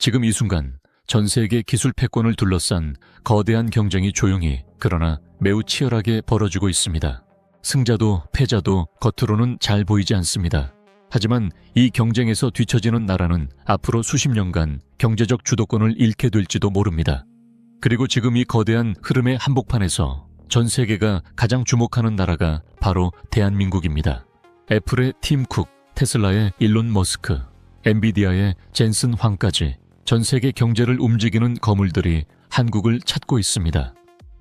지금 이 순간 전 세계 기술 패권을 둘러싼 거대한 경쟁이 조용히 그러나 매우 치열하게 벌어지고 있습니다. 승자도 패자도 겉으로는 잘 보이지 않습니다. 하지만 이 경쟁에서 뒤처지는 나라는 앞으로 수십 년간 경제적 주도권을 잃게 될지도 모릅니다. 그리고 지금 이 거대한 흐름의 한복판에서 전 세계가 가장 주목하는 나라가 바로 대한민국입니다. 애플의 팀 쿡, 테슬라의 일론 머스크, 엔비디아의 젠슨 황까지 전 세계 경제를 움직이는 거물들이 한국을 찾고 있습니다.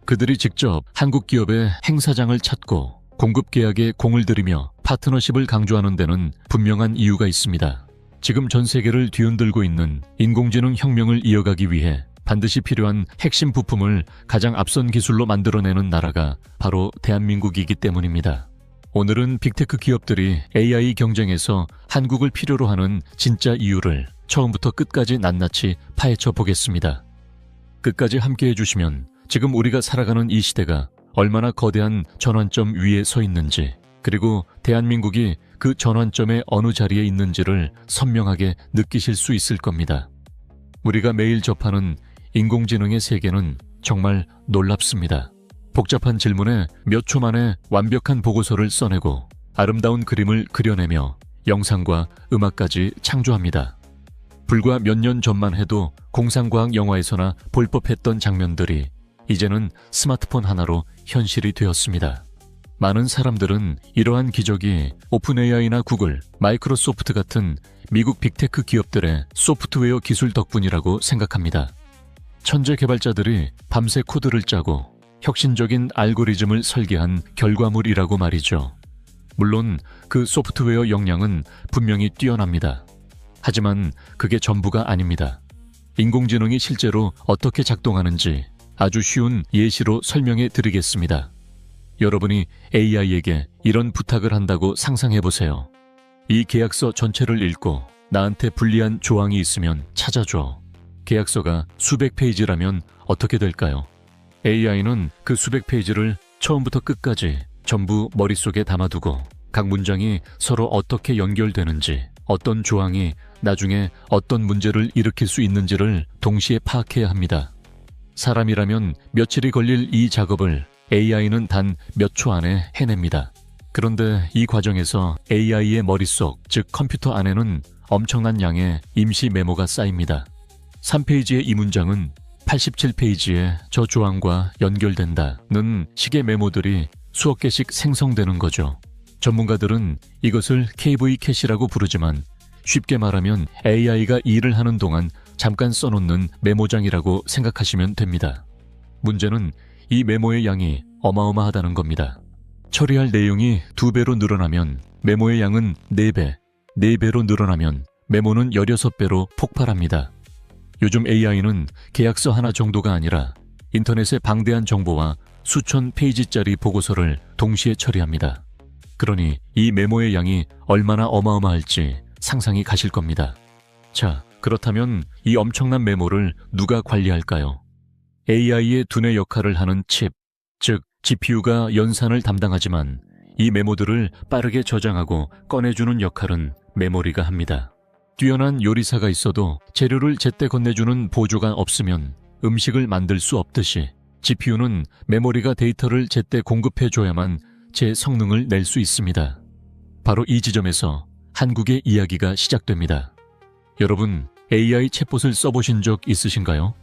그들이 직접 한국 기업의 행사장을 찾고 공급 계약에 공을 들이며 파트너십을 강조하는 데는 분명한 이유가 있습니다. 지금 전 세계를 뒤흔들고 있는 인공지능 혁명을 이어가기 위해 반드시 필요한 핵심 부품을 가장 앞선 기술로 만들어내는 나라가 바로 대한민국이기 때문입니다. 오늘은 빅테크 기업들이 AI 경쟁에서 한국을 필요로 하는 진짜 이유를 처음부터 끝까지 낱낱이 파헤쳐 보겠습니다. 끝까지 함께해 주시면 지금 우리가 살아가는 이 시대가 얼마나 거대한 전환점 위에 서 있는지, 그리고 대한민국이 그 전환점의 어느 자리에 있는지를 선명하게 느끼실 수 있을 겁니다. 우리가 매일 접하는 인공지능의 세계는 정말 놀랍습니다. 복잡한 질문에 몇 초 만에 완벽한 보고서를 써내고 아름다운 그림을 그려내며 영상과 음악까지 창조합니다. 불과 몇 년 전만 해도 공상과학 영화에서나 볼 법했던 장면들이 이제는 스마트폰 하나로 현실이 되었습니다. 많은 사람들은 이러한 기적이 오픈AI나 구글, 마이크로소프트 같은 미국 빅테크 기업들의 소프트웨어 기술 덕분이라고 생각합니다. 천재 개발자들이 밤새 코드를 짜고 혁신적인 알고리즘을 설계한 결과물이라고 말이죠. 물론 그 소프트웨어 역량은 분명히 뛰어납니다. 하지만 그게 전부가 아닙니다. 인공지능이 실제로 어떻게 작동하는지 아주 쉬운 예시로 설명해 드리겠습니다. 여러분이 AI에게 이런 부탁을 한다고 상상해 보세요. 이 계약서 전체를 읽고 나한테 불리한 조항이 있으면 찾아줘. 계약서가 수백 페이지라면 어떻게 될까요? AI는 그 수백 페이지를 처음부터 끝까지 전부 머릿속에 담아두고 각 문장이 서로 어떻게 연결되는지, 어떤 조항이 나중에 어떤 문제를 일으킬 수 있는지를 동시에 파악해야 합니다. 사람이라면 며칠이 걸릴 이 작업을 AI는 단 몇 초 안에 해냅니다. 그런데 이 과정에서 AI의 머릿속, 즉 컴퓨터 안에는 엄청난 양의 임시 메모가 쌓입니다. 3페이지의 이 문장은 87페이지에 저 조항과 연결된다는 식의 메모들이 수억 개씩 생성되는 거죠. 전문가들은 이것을 KV 캐시라고 부르지만 쉽게 말하면 AI가 일을 하는 동안 잠깐 써놓는 메모장이라고 생각하시면 됩니다. 문제는 이 메모의 양이 어마어마하다는 겁니다. 처리할 내용이 2배로 늘어나면 메모의 양은 4배, 4배로 늘어나면 메모는 16배로 폭발합니다. 요즘 AI는 계약서 하나 정도가 아니라 인터넷의 방대한 정보와 수천 페이지짜리 보고서를 동시에 처리합니다. 그러니 이 메모의 양이 얼마나 어마어마할지 상상이 가실 겁니다. 자, 그렇다면 이 엄청난 메모를 누가 관리할까요? AI의 두뇌 역할을 하는 칩, 즉 GPU가 연산을 담당하지만 이 메모들을 빠르게 저장하고 꺼내주는 역할은 메모리가 합니다. 뛰어난 요리사가 있어도 재료를 제때 건네주는 보조가 없으면 음식을 만들 수 없듯이 GPU는 메모리가 데이터를 제때 공급해줘야만 제 성능을 낼 수 있습니다. 바로 이 지점에서 한국의 이야기가 시작됩니다. 여러분, AI 챗봇을 써보신 적 있으신가요?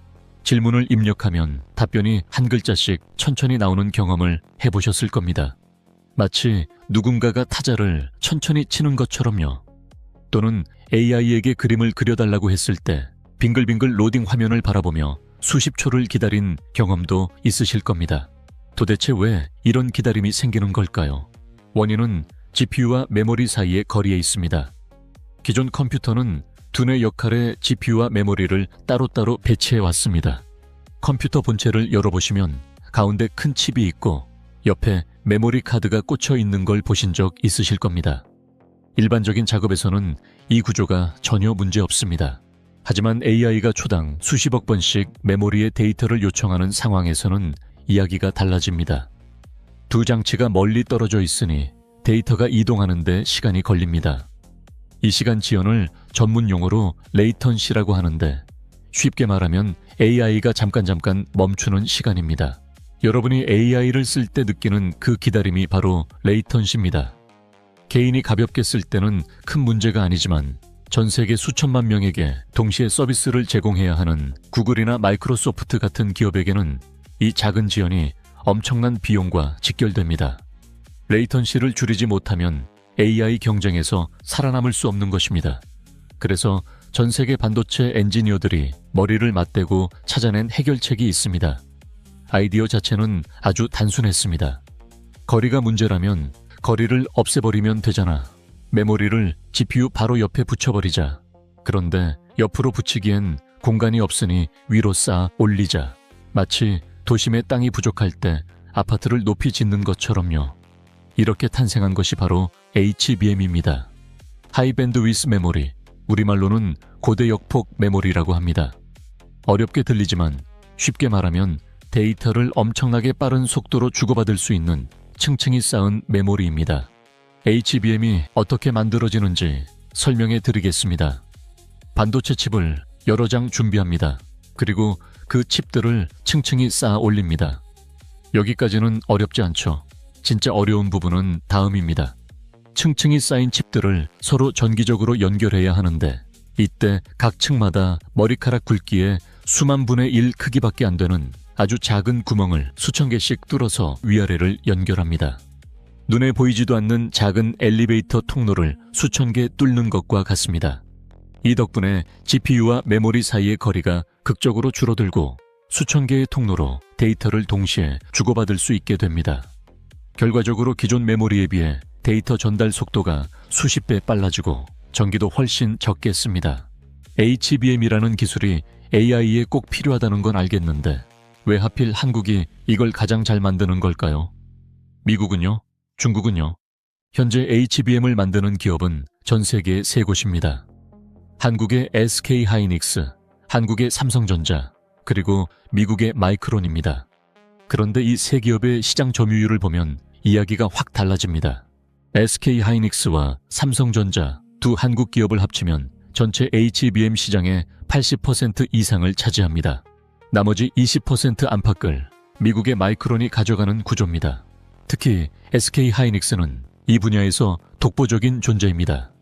질문을 입력하면 답변이 한 글자씩 천천히 나오는 경험을 해보셨을 겁니다. 마치 누군가가 타자를 천천히 치는 것처럼요. 또는 AI에게 그림을 그려달라고 했을 때 빙글빙글 로딩 화면을 바라보며 수십 초를 기다린 경험도 있으실 겁니다. 도대체 왜 이런 기다림이 생기는 걸까요? 원인은 GPU와 메모리 사이의 거리에 있습니다. 기존 컴퓨터는 두뇌 역할의 GPU와 메모리를 따로따로 배치해 왔습니다. 컴퓨터 본체를 열어보시면 가운데 큰 칩이 있고 옆에 메모리 카드가 꽂혀 있는 걸 보신 적 있으실 겁니다. 일반적인 작업에서는 이 구조가 전혀 문제 없습니다. 하지만 AI가 초당 수십억 번씩 메모리에 데이터를 요청하는 상황에서는 이야기가 달라집니다. 두 장치가 멀리 떨어져 있으니 데이터가 이동하는 데 시간이 걸립니다. 이 시간 지연을 전문 용어로 레이턴시라고 하는데 쉽게 말하면 AI가 잠깐 멈추는 시간입니다. 여러분이 AI를 쓸 때 느끼는 그 기다림이 바로 레이턴시입니다. 개인이 가볍게 쓸 때는 큰 문제가 아니지만 전 세계 수천만 명에게 동시에 서비스를 제공해야 하는 구글이나 마이크로소프트 같은 기업에게는 이 작은 지연이 엄청난 비용과 직결됩니다. 레이턴시를 줄이지 못하면 AI 경쟁에서 살아남을 수 없는 것입니다. 그래서 전 세계 반도체 엔지니어들이 머리를 맞대고 찾아낸 해결책이 있습니다. 아이디어 자체는 아주 단순했습니다. 거리가 문제라면 거리를 없애버리면 되잖아. 메모리를 GPU 바로 옆에 붙여버리자. 그런데 옆으로 붙이기엔 공간이 없으니 위로 쌓아 올리자. 마치 도심의 땅이 부족할 때 아파트를 높이 짓는 것처럼요. 이렇게 탄생한 것이 바로 HBM입니다. 하이 밴드위스 메모리, 우리말로는 고대 역폭 메모리라고 합니다. 어렵게 들리지만 쉽게 말하면 데이터를 엄청나게 빠른 속도로 주고받을 수 있는 층층이 쌓은 메모리입니다. HBM이 어떻게 만들어지는지 설명해 드리겠습니다. 반도체 칩을 여러 장 준비합니다. 그리고 그 칩들을 층층이 쌓아 올립니다. 여기까지는 어렵지 않죠. 진짜 어려운 부분은 다음입니다. 층층이 쌓인 칩들을 서로 전기적으로 연결해야 하는데 이때 각 층마다 머리카락 굵기의 수만 분의 1 크기밖에 안 되는 아주 작은 구멍을 수천 개씩 뚫어서 위아래를 연결합니다. 눈에 보이지도 않는 작은 엘리베이터 통로를 수천 개 뚫는 것과 같습니다. 이 덕분에 GPU와 메모리 사이의 거리가 극적으로 줄어들고 수천 개의 통로로 데이터를 동시에 주고받을 수 있게 됩니다. 결과적으로 기존 메모리에 비해 데이터 전달 속도가 수십 배 빨라지고 전기도 훨씬 적게 씁니다. HBM이라는 기술이 AI에 꼭 필요하다는 건 알겠는데 왜 하필 한국이 이걸 가장 잘 만드는 걸까요? 미국은요? 중국은요? 현재 HBM을 만드는 기업은 전 세계에 3곳입니다. 한국의 SK하이닉스, 한국의 삼성전자, 그리고 미국의 마이크론입니다. 그런데 이 세 기업의 시장 점유율을 보면 이야기가 확 달라집니다. SK하이닉스와 삼성전자 두 한국 기업을 합치면 전체 HBM 시장의 80% 이상을 차지합니다. 나머지 20% 안팎을 미국의 마이크론이 가져가는 구조입니다. 특히 SK하이닉스는 이 분야에서 독보적인 존재입니다.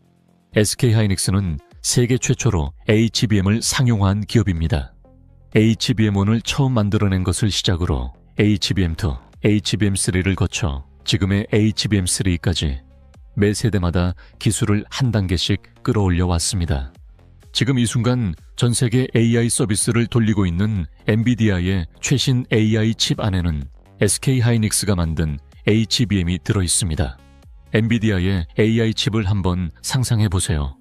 SK하이닉스는 세계 최초로 HBM을 상용화한 기업입니다. HBM1을 처음 만들어낸 것을 시작으로 HBM2, HBM3를 거쳐 지금의 HBM3까지 매 세대마다 기술을 한 단계씩 끌어올려 왔습니다. 지금 이 순간 전 세계 AI 서비스를 돌리고 있는 엔비디아의 최신 AI 칩 안에는 SK하이닉스가 만든 HBM이 들어있습니다. 엔비디아의 AI 칩을 한번 상상해 보세요.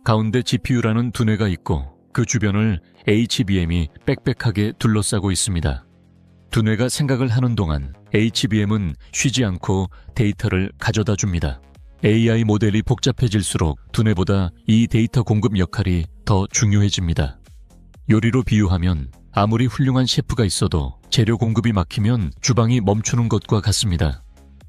가운데 GPU라는 두뇌가 있고 그 주변을 HBM이 빽빽하게 둘러싸고 있습니다. 두뇌가 생각을 하는 동안 HBM은 쉬지 않고 데이터를 가져다 줍니다. AI 모델이 복잡해질수록 두뇌보다 이 데이터 공급 역할이 더 중요해집니다. 요리로 비유하면 아무리 훌륭한 셰프가 있어도 재료 공급이 막히면 주방이 멈추는 것과 같습니다.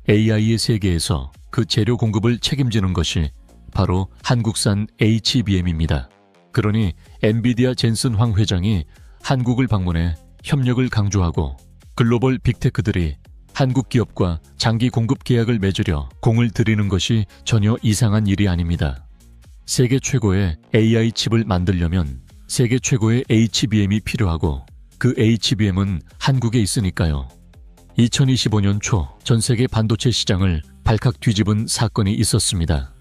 AI의 세계에서 그 재료 공급을 책임지는 것이 바로 한국산 HBM입니다. 그러니 엔비디아 젠슨 황 회장이 한국을 방문해 협력을 강조하고 글로벌 빅테크들이 한국 기업과 장기 공급 계약을 맺으려 공을 들이는 것이 전혀 이상한 일이 아닙니다. 세계 최고의 AI 칩을 만들려면 세계 최고의 HBM이 필요하고 그 HBM은 한국에 있으니까요. 2025년 초 전 세계 반도체 시장을 발칵 뒤집은 사건이 있었습니다.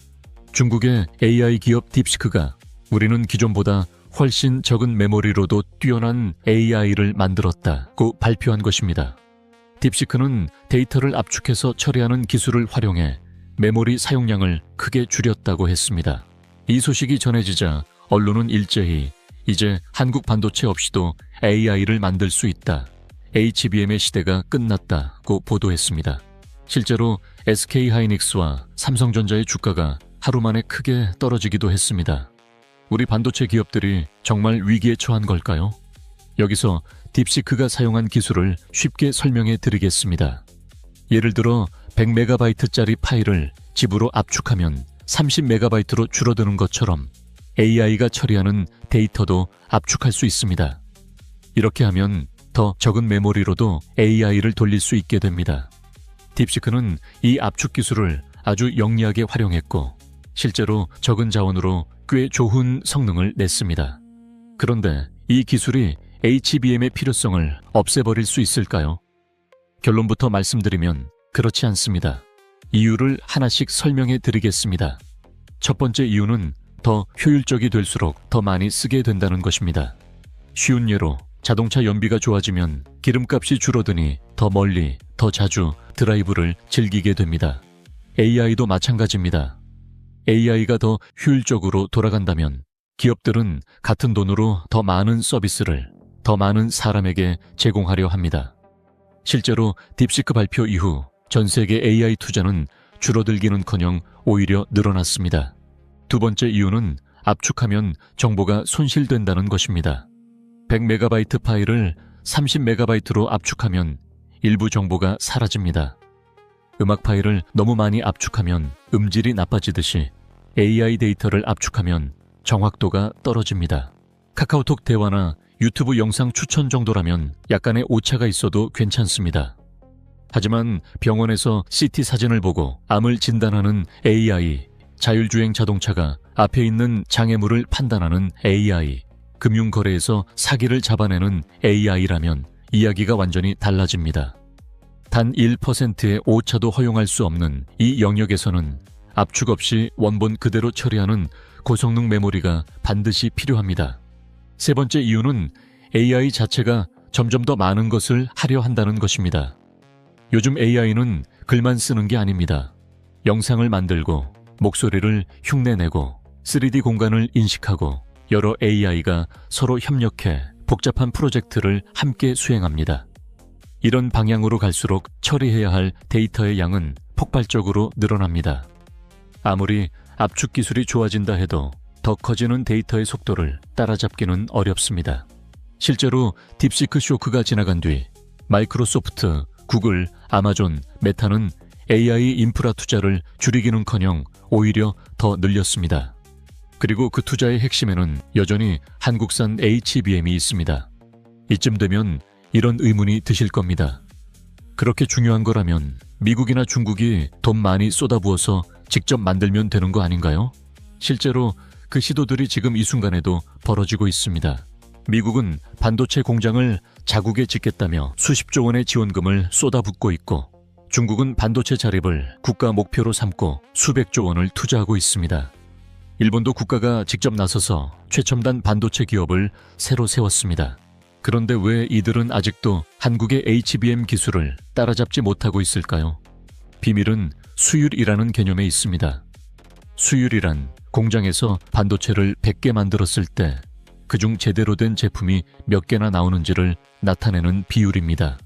중국의 AI 기업 딥시크가 우리는 기존보다 훨씬 적은 메모리로도 뛰어난 AI를 만들었다고 발표한 것입니다. 딥시크는 데이터를 압축해서 처리하는 기술을 활용해 메모리 사용량을 크게 줄였다고 했습니다. 이 소식이 전해지자 언론은 일제히 이제 한국 반도체 없이도 AI를 만들 수 있다. HBM의 시대가 끝났다고 보도했습니다. 실제로 SK하이닉스와 삼성전자의 주가가 하루 만에 크게 떨어지기도 했습니다. 우리 반도체 기업들이 정말 위기에 처한 걸까요? 여기서 딥시크가 사용한 기술을 쉽게 설명해 드리겠습니다. 예를 들어 100MB짜리 파일을 집으로 압축하면 30MB로 줄어드는 것처럼 AI가 처리하는 데이터도 압축할 수 있습니다. 이렇게 하면 더 적은 메모리로도 AI를 돌릴 수 있게 됩니다. 딥시크는 이 압축 기술을 아주 영리하게 활용했고 실제로 적은 자원으로 꽤 좋은 성능을 냈습니다. 그런데 이 기술이 HBM의 필요성을 없애버릴 수 있을까요? 결론부터 말씀드리면 그렇지 않습니다. 이유를 하나씩 설명해 드리겠습니다. 첫 번째 이유는 더 효율적이 될수록 더 많이 쓰게 된다는 것입니다. 쉬운 예로 자동차 연비가 좋아지면 기름값이 줄어드니 더 멀리, 더 자주 드라이브를 즐기게 됩니다. AI도 마찬가지입니다. AI가 더 효율적으로 돌아간다면 기업들은 같은 돈으로 더 많은 서비스를 더 많은 사람에게 제공하려 합니다. 실제로 딥시크 발표 이후 전 세계 AI 투자는 줄어들기는커녕 오히려 늘어났습니다. 두 번째 이유는 압축하면 정보가 손실된다는 것입니다. 100MB 파일을 30MB로 압축하면 일부 정보가 사라집니다. 음악 파일을 너무 많이 압축하면 음질이 나빠지듯이 AI 데이터를 압축하면 정확도가 떨어집니다. 카카오톡 대화나 유튜브 영상 추천 정도라면 약간의 오차가 있어도 괜찮습니다. 하지만 병원에서 CT 사진을 보고 암을 진단하는 AI, 자율주행 자동차가 앞에 있는 장애물을 판단하는 AI, 금융거래에서 사기를 잡아내는 AI라면 이야기가 완전히 달라집니다. 단 1%의 오차도 허용할 수 없는 이 영역에서는 압축 없이 원본 그대로 처리하는 고성능 메모리가 반드시 필요합니다. 세 번째 이유는 AI 자체가 점점 더 많은 것을 하려 한다는 것입니다. 요즘 AI는 글만 쓰는 게 아닙니다. 영상을 만들고 목소리를 흉내내고 3D 공간을 인식하고 여러 AI가 서로 협력해 복잡한 프로젝트를 함께 수행합니다. 이런 방향으로 갈수록 처리해야 할 데이터의 양은 폭발적으로 늘어납니다. 아무리 압축 기술이 좋아진다 해도 더 커지는 데이터의 속도를 따라잡기는 어렵습니다. 실제로 딥시크 쇼크가 지나간 뒤 마이크로소프트, 구글, 아마존, 메타는 AI 인프라 투자를 줄이기는커녕 오히려 더 늘렸습니다. 그리고 그 투자의 핵심에는 여전히 한국산 HBM이 있습니다. 이쯤 되면 이런 의문이 드실 겁니다. 그렇게 중요한 거라면 미국이나 중국이 돈 많이 쏟아부어서 직접 만들면 되는 거 아닌가요? 실제로 그 시도들이 지금 이 순간에도 벌어지고 있습니다. 미국은 반도체 공장을 자국에 짓겠다며 수십조 원의 지원금을 쏟아붓고 있고 중국은 반도체 자립을 국가 목표로 삼고 수백조 원을 투자하고 있습니다. 일본도 국가가 직접 나서서 최첨단 반도체 기업을 새로 세웠습니다. 그런데 왜 이들은 아직도 한국의 HBM 기술을 따라잡지 못하고 있을까요? 비밀은 수율이라는 개념에 있습니다. 수율이란 공장에서 반도체를 100개 만들었을 때 그중 제대로 된 제품이 몇 개나 나오는지를 나타내는 비율입니다.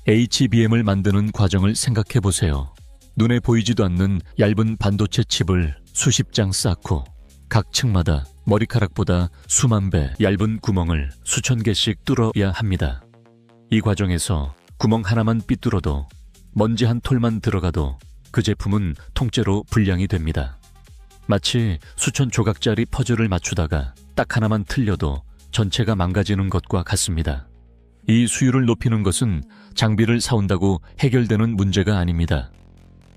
HBM을 만드는 과정을 생각해 보세요. 눈에 보이지도 않는 얇은 반도체 칩을 수십 장 쌓고 각 층마다 머리카락보다 수만 배 얇은 구멍을 수천 개씩 뚫어야 합니다. 이 과정에서 구멍 하나만 삐뚤어도 먼지 한 톨만 들어가도 그 제품은 통째로 불량이 됩니다. 마치 수천 조각짜리 퍼즐을 맞추다가 딱 하나만 틀려도 전체가 망가지는 것과 같습니다. 이 수율을 높이는 것은 장비를 사온다고 해결되는 문제가 아닙니다.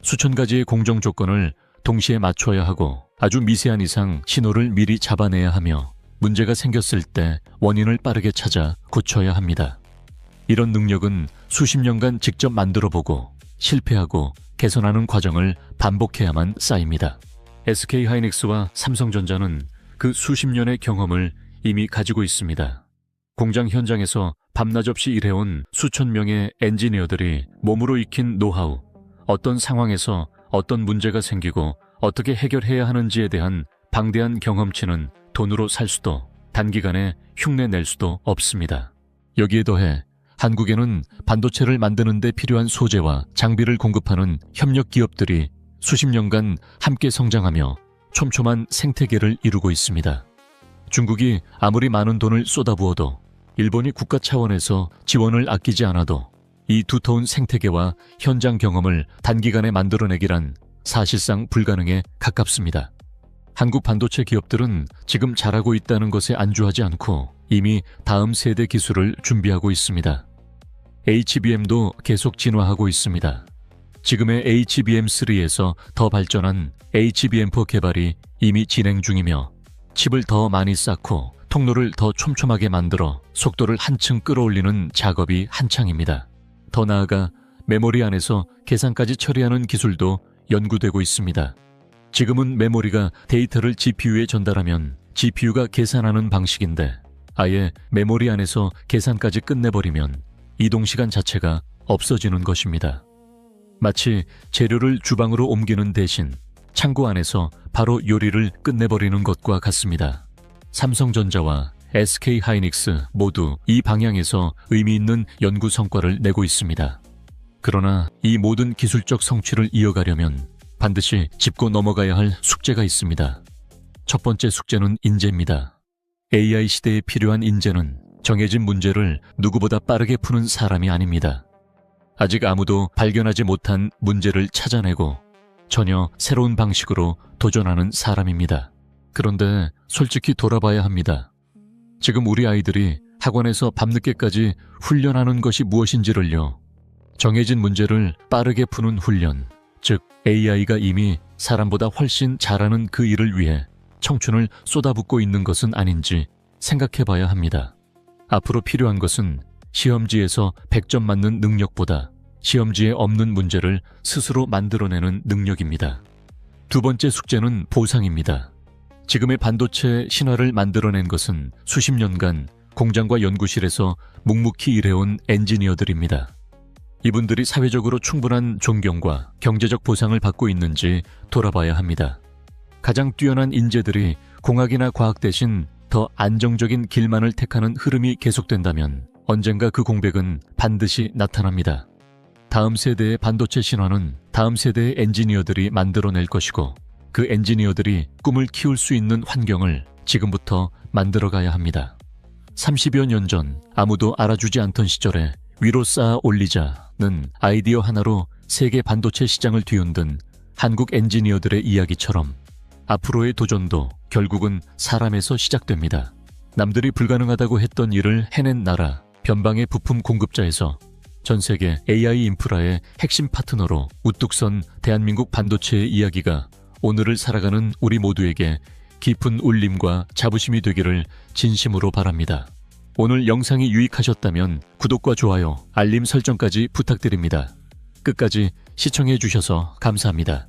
수천 가지의 공정 조건을 동시에 맞춰야 하고 아주 미세한 이상 신호를 미리 잡아내야 하며 문제가 생겼을 때 원인을 빠르게 찾아 고쳐야 합니다. 이런 능력은 수십 년간 직접 만들어보고 실패하고 개선하는 과정을 반복해야만 쌓입니다. SK하이닉스와 삼성전자는 그 수십 년의 경험을 이미 가지고 있습니다. 공장 현장에서 밤낮 없이 일해온 수천 명의 엔지니어들이 몸으로 익힌 노하우, 어떤 상황에서 어떤 문제가 생기고 어떻게 해결해야 하는지에 대한 방대한 경험치는 돈으로 살 수도 단기간에 흉내 낼 수도 없습니다. 여기에 더해 한국에는 반도체를 만드는 데 필요한 소재와 장비를 공급하는 협력 기업들이 수십 년간 함께 성장하며 촘촘한 생태계를 이루고 있습니다. 중국이 아무리 많은 돈을 쏟아부어도 일본이 국가 차원에서 지원을 아끼지 않아도 이 두터운 생태계와 현장 경험을 단기간에 만들어내기란 사실상 불가능에 가깝습니다. 한국 반도체 기업들은 지금 잘하고 있다는 것에 안주하지 않고 이미 다음 세대 기술을 준비하고 있습니다. HBM도 계속 진화하고 있습니다. 지금의 HBM3에서 더 발전한 HBM4 개발이 이미 진행 중이며 칩을 더 많이 쌓고 통로를 더 촘촘하게 만들어 속도를 한층 끌어올리는 작업이 한창입니다. 더 나아가 메모리 안에서 계산까지 처리하는 기술도 연구되고 있습니다. 지금은 메모리가 데이터를 GPU에 전달하면 GPU가 계산하는 방식인데 아예 메모리 안에서 계산까지 끝내버리면 이동시간 자체가 없어지는 것입니다. 마치 재료를 주방으로 옮기는 대신 창고 안에서 바로 요리를 끝내버리는 것과 같습니다. 삼성전자와 SK하이닉스 모두 이 방향에서 의미 있는 연구 성과를 내고 있습니다. 그러나 이 모든 기술적 성취를 이어가려면 반드시 짚고 넘어가야 할 숙제가 있습니다. 첫 번째 숙제는 인재입니다. AI 시대에 필요한 인재는 정해진 문제를 누구보다 빠르게 푸는 사람이 아닙니다. 아직 아무도 발견하지 못한 문제를 찾아내고 전혀 새로운 방식으로 도전하는 사람입니다. 그런데 솔직히 돌아봐야 합니다. 지금 우리 아이들이 학원에서 밤늦게까지 훈련하는 것이 무엇인지를요. 정해진 문제를 빠르게 푸는 훈련, 즉 AI가 이미 사람보다 훨씬 잘하는 그 일을 위해 청춘을 쏟아붓고 있는 것은 아닌지 생각해봐야 합니다. 앞으로 필요한 것은 시험지에서 100점 맞는 능력보다 시험지에 없는 문제를 스스로 만들어내는 능력입니다. 두 번째 숙제는 보상입니다. 지금의 반도체 신화를 만들어낸 것은 수십 년간 공장과 연구실에서 묵묵히 일해온 엔지니어들입니다. 이분들이 사회적으로 충분한 존경과 경제적 보상을 받고 있는지 돌아봐야 합니다. 가장 뛰어난 인재들이 공학이나 과학 대신 더 안정적인 길만을 택하는 흐름이 계속된다면 언젠가 그 공백은 반드시 나타납니다. 다음 세대의 반도체 신화는 다음 세대의 엔지니어들이 만들어낼 것이고 그 엔지니어들이 꿈을 키울 수 있는 환경을 지금부터 만들어가야 합니다. 30여 년 전 아무도 알아주지 않던 시절에 위로 쌓아 올리자는 아이디어 하나로 세계 반도체 시장을 뒤흔든 한국 엔지니어들의 이야기처럼 앞으로의 도전도 결국은 사람에서 시작됩니다. 남들이 불가능하다고 했던 일을 해낸 나라, 변방의 부품 공급자에서 전 세계 AI 인프라의 핵심 파트너로 우뚝 선 대한민국 반도체의 이야기가 오늘을 살아가는 우리 모두에게 깊은 울림과 자부심이 되기를 진심으로 바랍니다. 오늘 영상이 유익하셨다면 구독과 좋아요, 알림 설정까지 부탁드립니다. 끝까지 시청해 주셔서 감사합니다.